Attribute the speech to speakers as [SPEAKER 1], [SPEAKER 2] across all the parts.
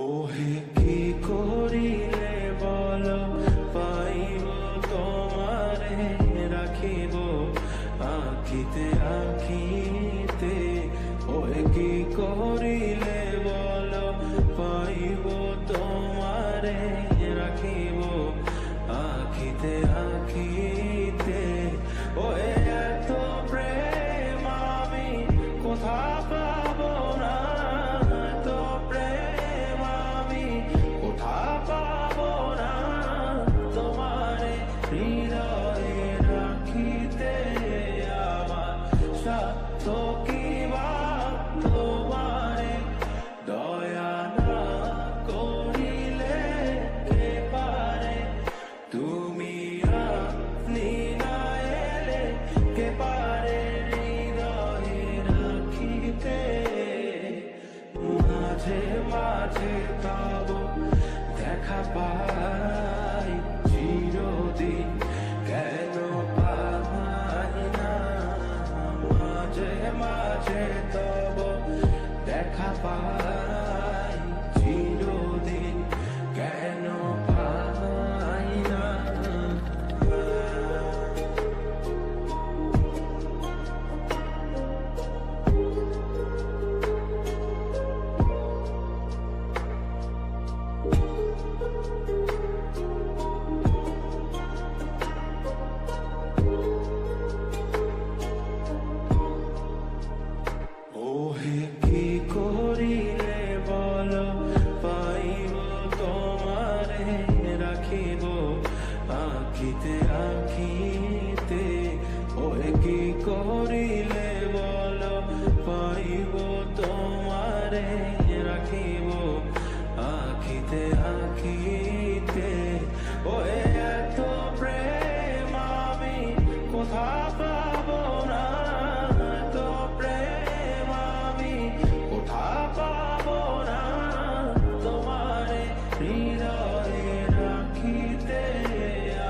[SPEAKER 1] ওহে কি করিলে বল পাইব তোমারে রাখিব আখিতে আখিতে। ওহে কি করিলে বল পাইব তোমারে রাখিব আখিতে আখিতে। ওহে এত প্রেম আমি কোথা পাবো না, এত প্রেম আমি কোথা পাবো না। তোমারে হৃদয়ে রাখিতে আমার সাধ্য কি বা তোমারে দয়া না করিলে কে পারে। তুমি আপনি না এলে কে পারে হৃদয়ে রাখিতে। মাঝে মাঝে তব দেখা পাই চিরদিন কেন পাই না। মাঝে মাঝে তব দেখা পাই চিরদিন কেন পাই না। ওহে কি করিলে বল পাইব তোমারে রাখিব আখিতে আখিতে। ওহে কি করিলে বল পাইব তোমারে রাখিব আখিতে আখিতে। ওহে এত প্রেম আমি কোথা পাবো না, এত প্রেম আমি কোথা পাবো না। তোমারে হৃদয়ে রাখিতে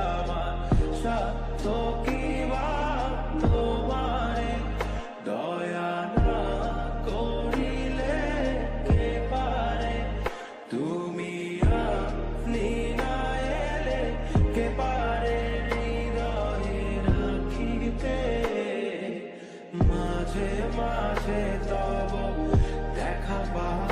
[SPEAKER 1] আমার সাধ্য কি বা তোমারে দয়া না করিলে কে পারে। তুমি আপনি না এলে কে পারে হৃদয়ে রাখিতে। মাঝে মাঝে তব দেখা পাই